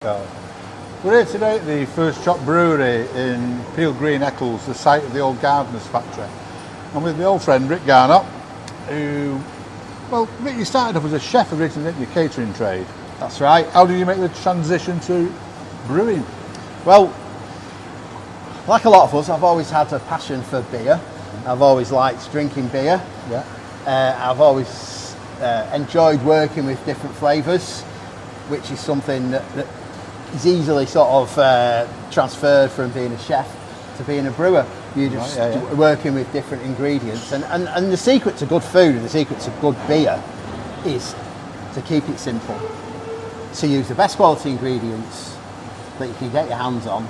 Well, we're here today at the First Chop Brewery in Peel Green, Eccles, the site of the old Gardener's factory. I'm with my old friend Rick Garnott, who, well, Rick, you started off as a chef originally in the catering trade. That's right. How did you make the transition to brewing? Well, like a lot of us, I've always had a passion for beer. I've always liked drinking beer. Yeah. I've always enjoyed working with different flavours, which is something that is easily sort of transferred from being a chef to being a brewer. You're just working with different ingredients. And the secret to good food and the secret to good beer is to keep it simple. To use the best quality ingredients that you can get your hands on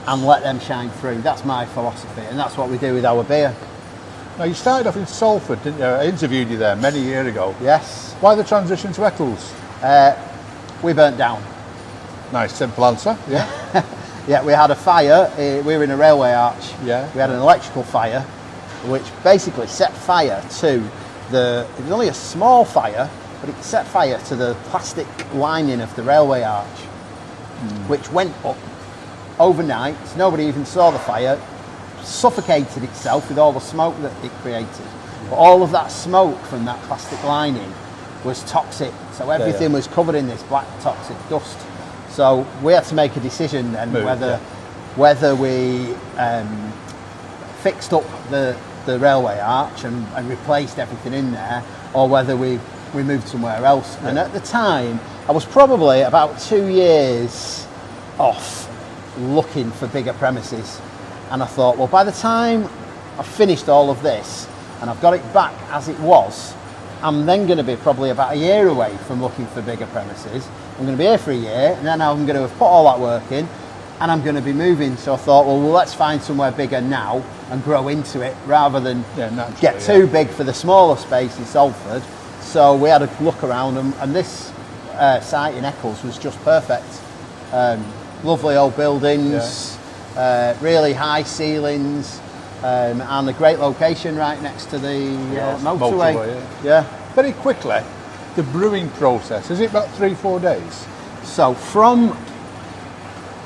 and let them shine through. That's my philosophy, and that's what we do with our beer. Now, you started off in Salford, didn't you? I interviewed you there many years ago. Yes. Why the transition to Eccles? We burnt down. Nice, simple answer. Yeah. Yeah, we had a fire. We were in a railway arch. Yeah. We had an electrical fire, which basically set fire to it was only a small fire, but it set fire to the plastic lining of the railway arch, which went up overnight. Nobody even saw the fire, suffocated itself with all the smoke that it created. But all of that smoke from that plastic lining was toxic, so everything was covered in this black toxic dust. So we had to make a decision then whether we fixed up the railway arch and replaced everything in there, or whether we moved somewhere else. And at the time, I was probably about 2 years off looking for bigger premises. And I thought, well, by the time I've finished all of this and I've got it back as it was, I'm then going to be probably about a year away from looking for bigger premises. I'm going to be here for a year, and then I'm going to have put all that work in, and I'm going to be moving. So I thought, well, let's find somewhere bigger now and grow into it, rather than get too big for the smaller space in Salford. So we had a look around, and this site in Eccles was just perfect. Lovely old buildings, really high ceilings, and a great location right next to the motorway. Yeah. Very quickly, the brewing process, is it about 3-4 days? So from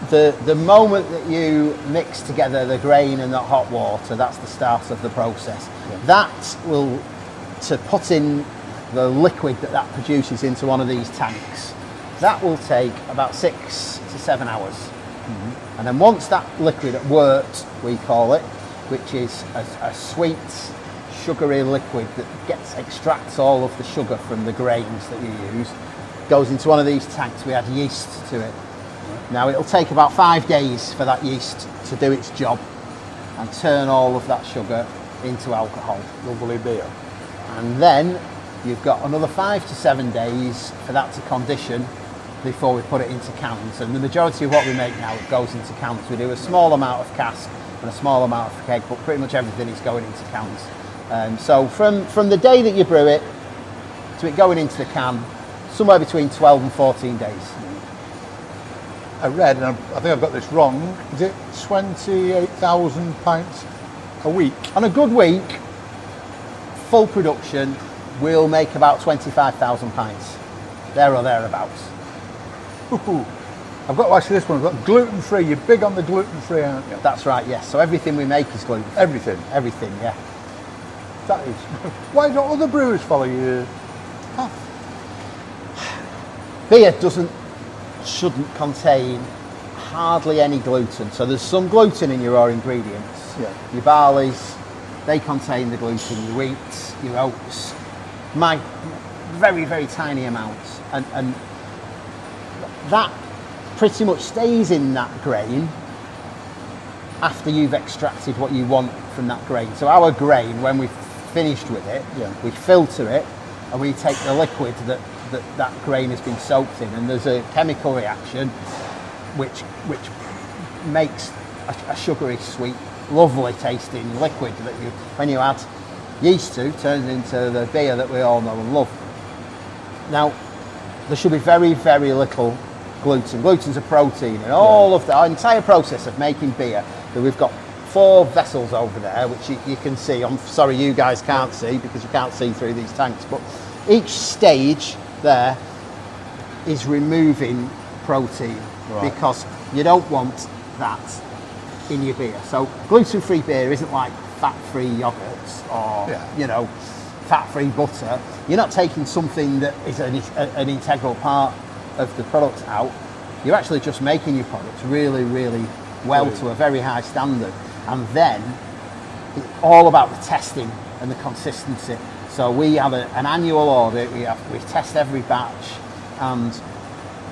the moment that you mix together the grain and the hot water, that's the start of the process. Yeah. That will, to put in the liquid that produces into one of these tanks, that will take about 6 to 7 hours. Mm-hmm. And then once that liquid worked, we call it, which is a sweet, sugary liquid that extracts all of the sugar from the grains that you use, goes into one of these tanks. We add yeast to it. Now it'll take about 5 days for that yeast to do its job and turn all of that sugar into alcohol. Lovely beer. And then you've got another 5 to 7 days for that to condition before we put it into cans. And the majority of what we make now, it goes into cans. We do a small amount of cask and a small amount of keg, but pretty much everything is going into cans. So from the day that you brew it to it going into the can, somewhere between 12 and 14 days. I read, and I think I've got this wrong, is it 28,000 pints a week? On a good week, full production, we'll make about 25,000 pints, there or thereabouts. Ooh, I've got to ask you this one, I've got gluten-free, you're big on the gluten-free, aren't you? That's right, yes. So everything we make is gluten-free. Everything? Everything, yeah. That is. Why don't other brewers follow your path? Beer shouldn't contain hardly any gluten. So there's some gluten in your raw ingredients. Yeah. Your barleys, they contain the gluten. Your wheats, your oats, very, very tiny amounts. And that pretty much stays in that grain after you've extracted what you want from that grain. So our grain, when we've finished with it, we filter it and we take the liquid that grain has been soaked in, and there's a chemical reaction which makes a sugary, sweet, lovely tasting liquid that you, when you add yeast to, turns into the beer that we all know and love. Now, there should be very, very little gluten. Gluten's a protein, and all of our entire process of making beer, that we've got 4 vessels over there, which you can see. I'm sorry you guys can't see because you can't see through these tanks, but each stage there is removing protein, Right. because you don't want that in your beer. So gluten-free beer isn't like fat-free yogurts or fat-free butter. You're not taking something that is an integral part of the product out. You're actually just making your products really, really well to a very high standard. And then it's all about the testing and the consistency. So we have an annual audit, we test every batch, and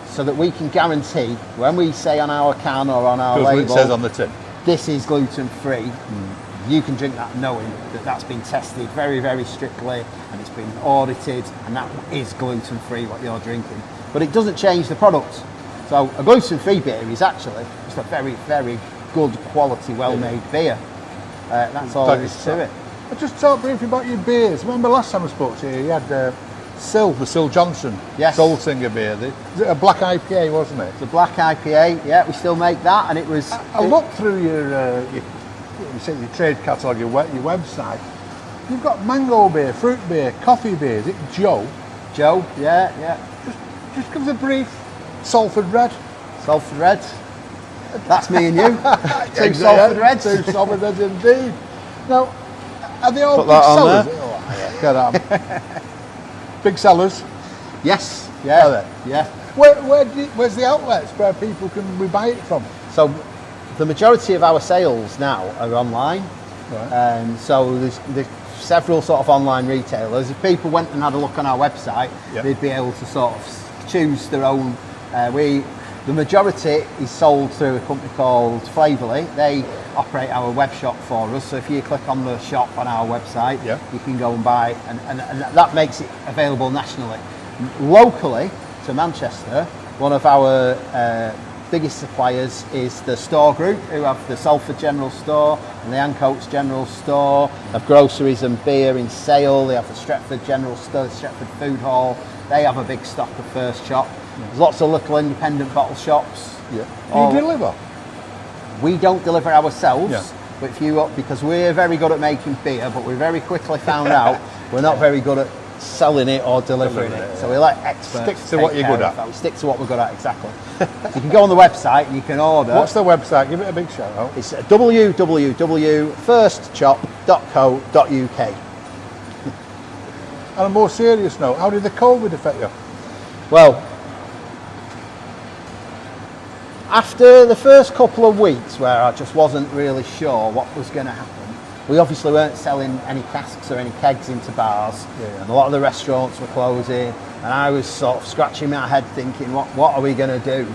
so that we can guarantee when we say on our can or on our label, it says on the tin, this is gluten-free, you can drink that knowing that that's been tested very, very strictly and it's been audited, and that is gluten-free what you're drinking. But it doesn't change the product. So a gluten-free beer is actually just a very, very good quality, well-made beer. That's all there is to it. I just talk briefly about your beers. Remember last time I spoke to you had the Sil Johnson Soul Singer beer. Is it a black IPA, wasn't it? It's a black IPA, yeah, we still make that, and it was... I looked through your trade catalogue, your website. You've got mango beer, fruit beer, coffee beer. Is it Joe? Joe, yeah. Just give us a brief. Salford Red. Salford Red. That's me and you. Two Salford Reds. Two Salford Reds indeed. Now, are they all Put big that on sellers? there. Oh, yeah, get on. Big sellers? Yes, yeah. Are they? Yeah. Where's the outlets where people can we buy it from? So the majority of our sales now are online. Right. So there's several sort of online retailers. If people went and had a look on our website, they'd be able to sort of choose their own. The majority is sold through a company called Flavourly. They operate our web shop for us. So if you click on the shop on our website, you can go and buy, and that makes it available nationally. Locally to Manchester, one of our biggest suppliers is the Store Group, who have the Salford General Store and the Ancoats General Store, have groceries and beer in sale. They have the Stretford General Store, Stretford Food Hall. They have a big stock of First Chop. There's lots of little independent bottle shops. Do you deliver? We don't deliver ourselves, but because we're very good at making beer, but we very quickly found out we're not very good at selling it or delivering it. So we let experts stick to what you're good at. We stick to what we're good at, exactly. So you can go on the website and you can order. What's the website? Give it a big shout out. It's www.firstchop.co.uk. On a more serious note, how did the COVID affect you? Well, after the first couple of weeks where I just wasn't really sure what was going to happen, we obviously weren't selling any casks or any kegs into bars, and a lot of the restaurants were closing, and I was sort of scratching my head thinking, what are we going to do?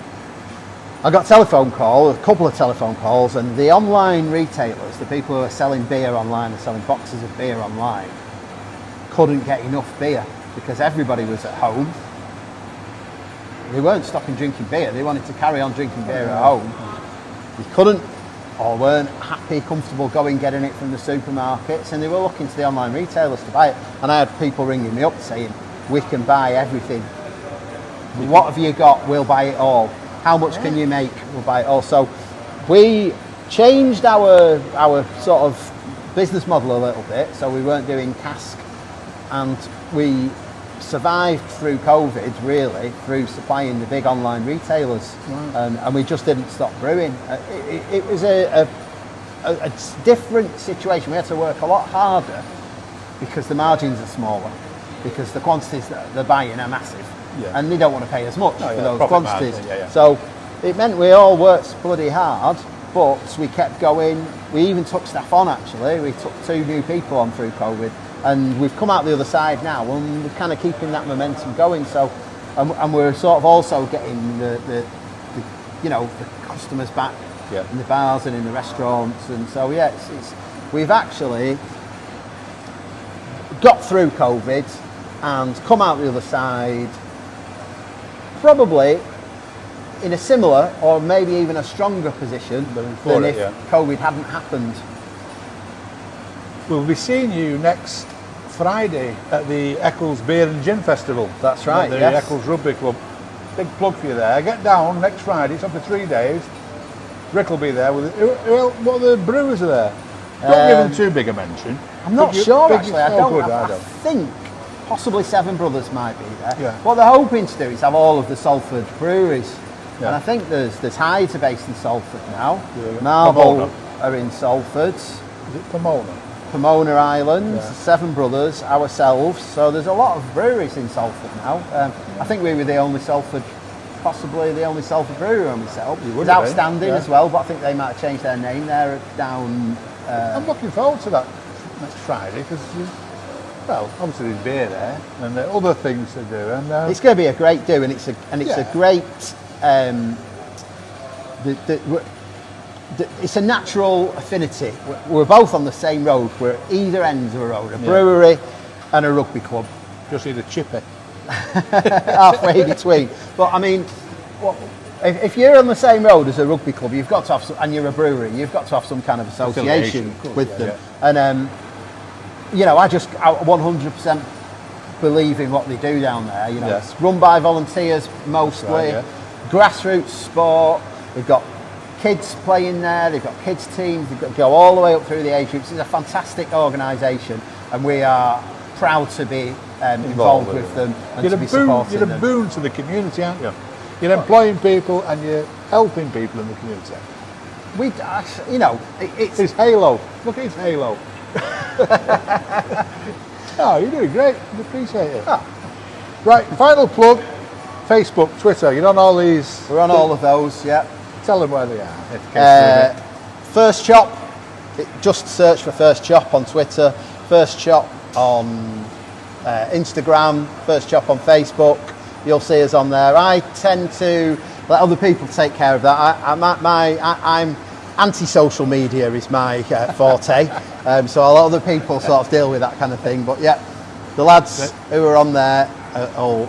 I got a couple of telephone calls, and the online retailers, the people who are selling beer online and selling boxes of beer online, couldn't get enough beer because everybody was at home. They weren't stopping drinking beer, they wanted to carry on drinking beer at home. They couldn't or weren't happy, comfortable getting it from the supermarkets, and they were looking to the online retailers to buy it. And I had people ringing me up saying, we can buy everything. What have you got? We'll buy it all. How much can you make? We'll buy it all. So we changed our sort of business model a little bit. So we weren't doing cask, and we survived through COVID really through supplying the big online retailers, and we just didn't stop brewing. It was a different situation. We had to work a lot harder because the margins are smaller, because the quantities that they're buying are massive, and they don't want to pay as much for those quantities. So it meant we all worked bloody hard, but we kept going. We even took staff on, actually. We took 2 new people on through COVID. And we've come out the other side now, and we're kind of keeping that momentum going. So, and we're sort of also getting the customers back in the bars and in the restaurants. And so, we've actually got through COVID and come out the other side probably in a similar or maybe even a stronger position than if COVID hadn't happened. We'll be seeing you next Friday at the Eccles Beer and Gin Festival. That's right, at the Eccles Rugby Club. Big plug for you there. Get down next Friday. It's on for 3 days. Rick will be there. What are the brewers are there? Don't give them too big a mention. I'm not sure, actually. I think possibly 7 Brothers might be there. What they're hoping to do is have all of the Salford breweries Yeah. And I think there's Hydes are based in Salford now. Yeah. Marble Pomona. are in Salford. Is it Pomona? Pomona Islands, Yeah. Seven Brothers, ourselves. So there's a lot of breweries in Salford now. I think we were the only Salford, possibly the only Salford brewery when we set up. It was have been, outstanding yeah. as well, but I think they might have changed their name there down. I'm looking forward to that next Friday because, well, obviously there's beer there and there are other things to do. And It's going to be a great do, and it's a Yeah. great. It's a natural affinity. We're both on the same road. We're at either ends of a road, a brewery and a rugby club, just need a chippy. halfway between. But I mean, if you're on the same road as a rugby club, you've got to have some, and you're a brewery, you've got to have some kind of association Of course, with yeah, them. yeah. And you know, I 100% believe in what they do down there. You know, Yeah. it's run by volunteers mostly, Right, yeah. grassroots sport. They've got kids playing there. They've got kids teams. They've got to go all the way up through the age groups. It's a fantastic organisation, and we are proud to be involved with them and You're to be supporting you're a them. boon to the community, aren't you? You're employing people and you're helping people in the community. We, you know, it's His halo. Look at his halo. Oh, you're doing great. We appreciate it. Right, final plug. Facebook, Twitter. You're on all these. we're on all of those. Yeah. Tell them where they are. in case they're in it. First Chop, just search for First Chop on Twitter, First Chop on Instagram, First Chop on Facebook. You'll see us on there. I tend to let other people take care of that. I'm anti-social media is my forte, so I'll let other people sort of deal with that kind of thing. But yeah, the lads who are on there,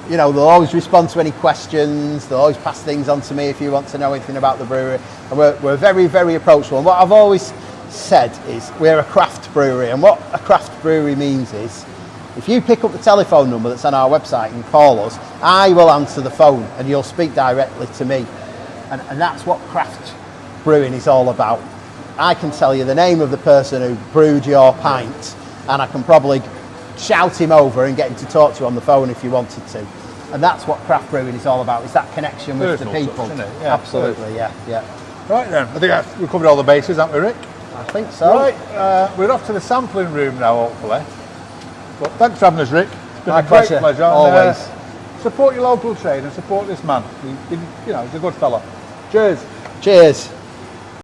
you know, they'll always respond to any questions. They'll always pass things on to me if you want to know anything about the brewery. And we're very, very approachable. And what I've always said is we're a craft brewery. And what a craft brewery means is if you pick up the telephone number that's on our website and call us, I will answer the phone and you'll speak directly to me. And that's what craft brewing is all about. I can tell you the name of the person who brewed your pint, and I can probably shout him over and get him to talk to you on the phone if you wanted to. And that's what craft brewing is all about, is that connection with the Personal people. touch, isn't it? Yeah, Absolutely, yeah. Right then, I think we've covered all the bases, haven't we, Rick? I think so. Right, we're off to the sampling room now, hopefully. But thanks for having us, Rick. It's been My a great pleasure, And, always. support your local trade and support this man. You know, he's a good fella. Cheers. Cheers.